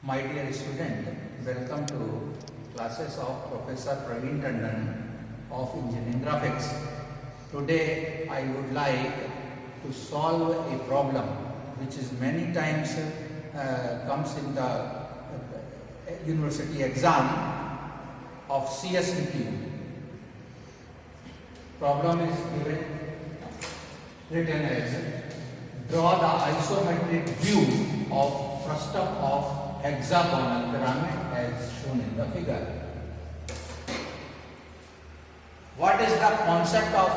My dear student, welcome to classes of Professor Praveen Tandon of Engineering Graphics. Today I would like to solve a problem which is many times comes in the university exam of CSEQ. Problem is written as draw the isometric view of frustum of hexagonal pyramid as shown in the figure. What is the concept of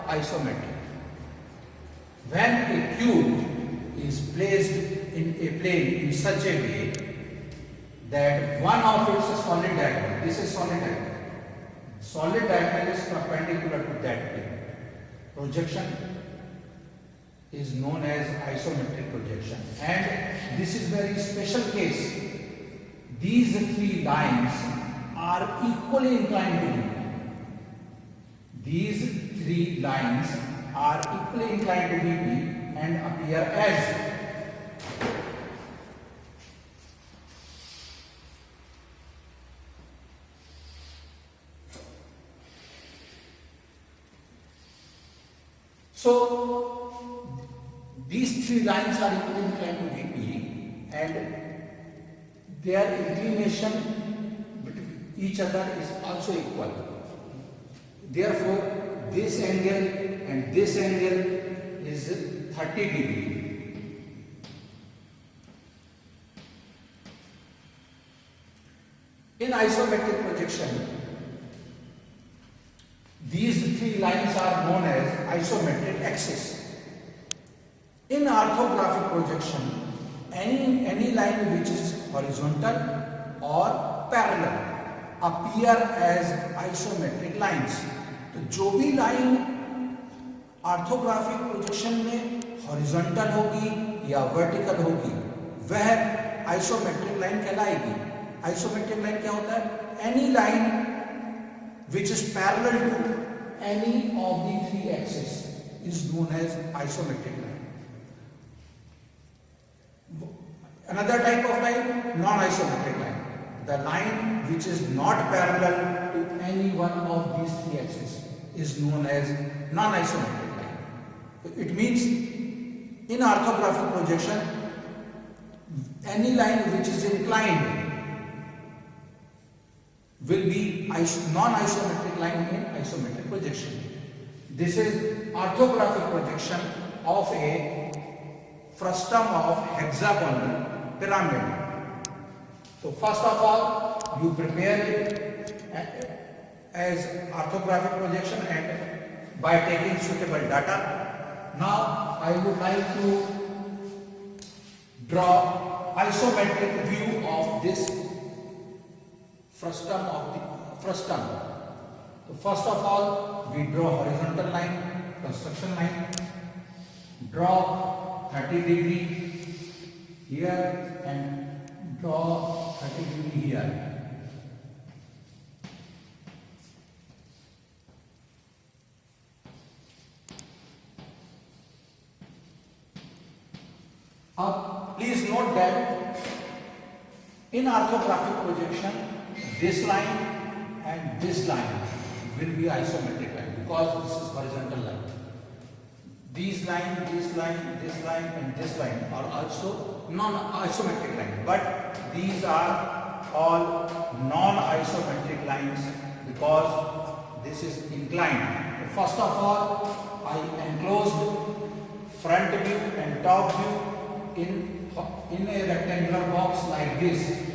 isometry? When a cube is placed in a plane in such a way that one of its solid diagonal, this is solid diagonal is perpendicular to that plane. Projection is known as isometric projection, and this is very special case. These three lines are equally inclined to VP. These three lines are equally inclined to VP and appear as these three lines are equally inclined to VP and their inclination between each other is also equal. Therefore, this angle and this angle is 30 degree. In isometric projection, these three lines are known as isometric axis. In orthographic projection, any line which is horizontal or parallel appear as isometric lines. तो जो भी line orthographic projection में horizontal होगी या vertical होगी वह isometric line कहलाएगी. Isometric line क्या होता है? Any line which is parallel to any of the three axes is known as isometric line. Another type of line, non-isometric line. The line which is not parallel to any one of these three axes is known as non-isometric line. It means in orthographic projection, any line which is inclined will be non-isometric line in isometric projection. This is orthographic projection of a frustum of hexagonal pyramid. So first of all, you prepare it as orthographic projection and by taking suitable data. Now I would like to draw isometric view of this frustum of the frustum. So first of all, we draw horizontal line, construction line, draw 30 degree here and draw 30 degree here. Please note that in orthographic projection, this line and this line will be isometric line because this is horizontal line. These line, this line, this line and this line are also non-isometric line, but these are all non-isometric lines because this is inclined. First of all, I enclosed front view and top view in a rectangular box like this.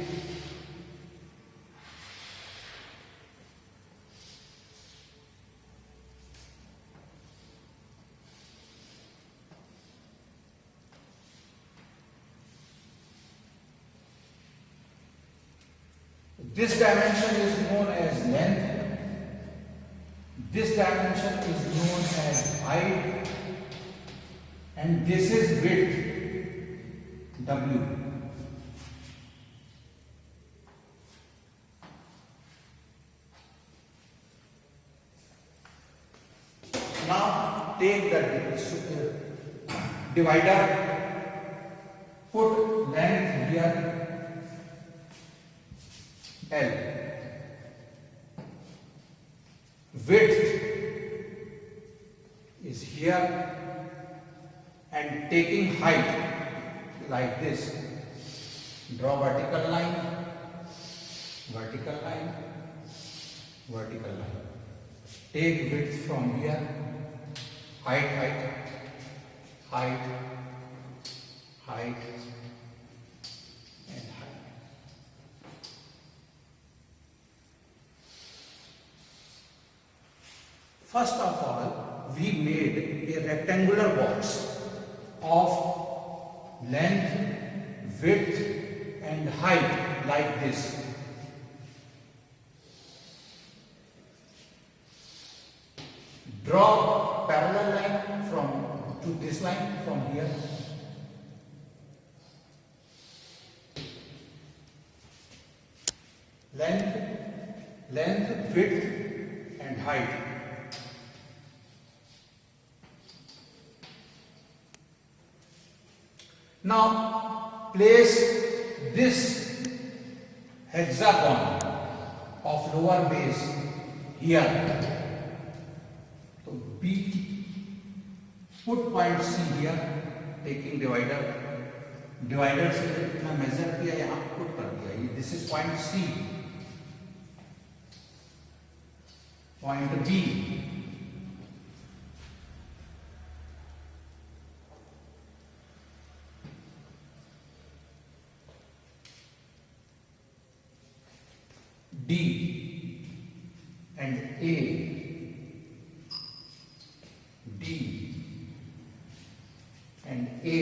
This dimension is known as length, this dimension is known as height, and this is width, W. Now take the divider, put length here L. Width is here, and taking height like this. Draw vertical line, vertical line, vertical line. Take width from here, height, height, height, height, and height. First of all, we made a rectangular box of length, width, and height like this. Draw parallel line to this line from here. Length, width, and height. Now place this hexagon of lower base here. So B, put point C here, taking divider. Divider से इतना major किया, यहाँ put कर दिया. This is point C, point B. D and A, D and A.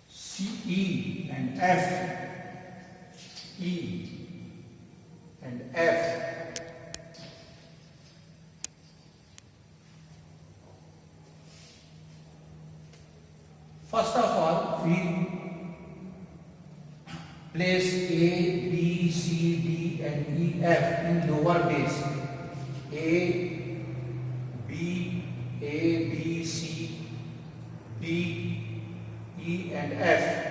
C, E and F, E and F. First of all, we place A, B, C, D and E, F in lower base. A, B, C, D, E and F.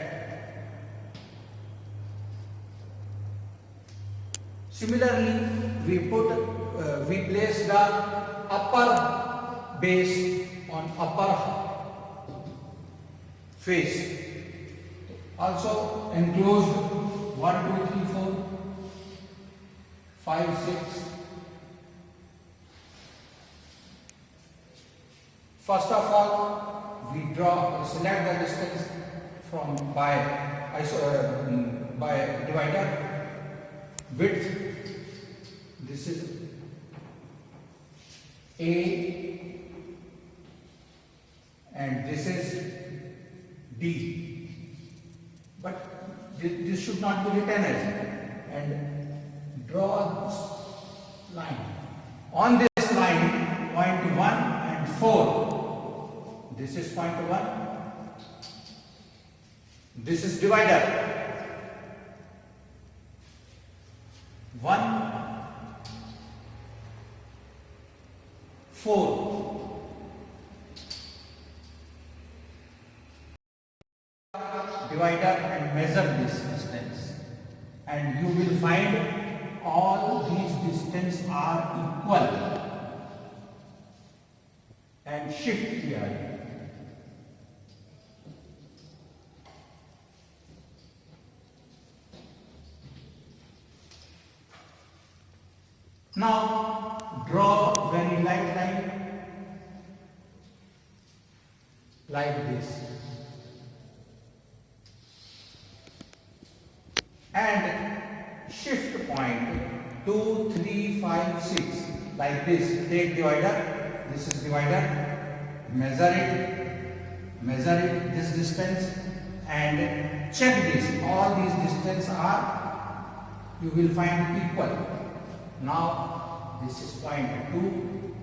Similarly, we place the upper base on upper face. Also enclosed 1, 2, 3, 4, 5, 6. First of all, we select the distance from by divider. Width, this is A and this is D, but this should not be written as, and draw this line. On this line, point 1 and 4, this is point 1, this is divider. 1, 4. Divider and measure this distance, and you will find all these distances are equal, and shift here. Now draw very light line like this, and shift point 2, 3, 5, 6 like this. Take divider, this is divider, measure it this distance, and check this. All these distances are, you will find equal. Now this is point 2,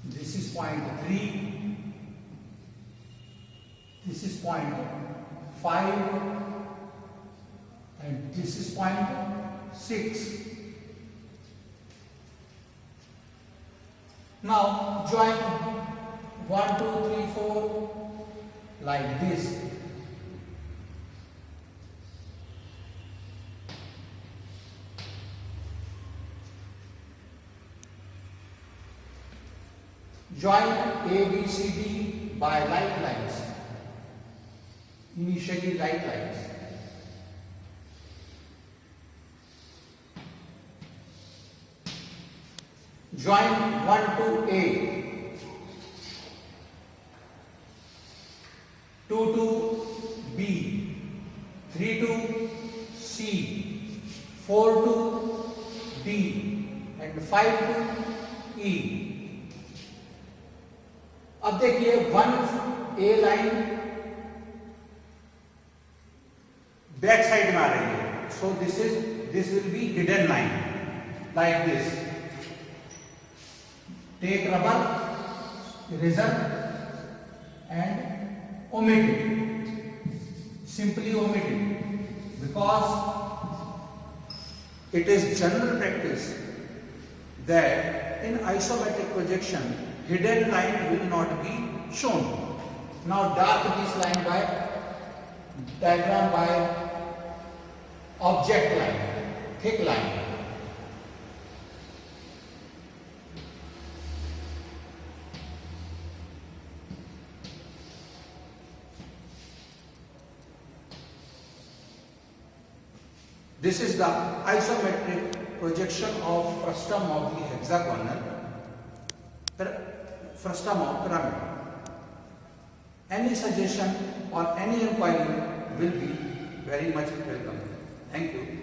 this is point 3, this is point 5, and this is point 6. Now join 1, 2, 3, 4 like this. Join A, B, C, D by light lines. Initially light lines. Join 1 to A, 2 to B, 3 to C, 4 to D and 5 to E. अब देखिए 1 A line back side में आ रही है, so this will be hidden line like this. Take rubber, eraser and omit it. Simply omit it, because it is general practice that in isometric projection hidden line will not be shown. Now dark this line by diagram by object line, thick line. This is the isometric projection of frustum of the hexagonal frustum of pyramid. Any suggestion or any inquiry will be very much welcome. Thank you.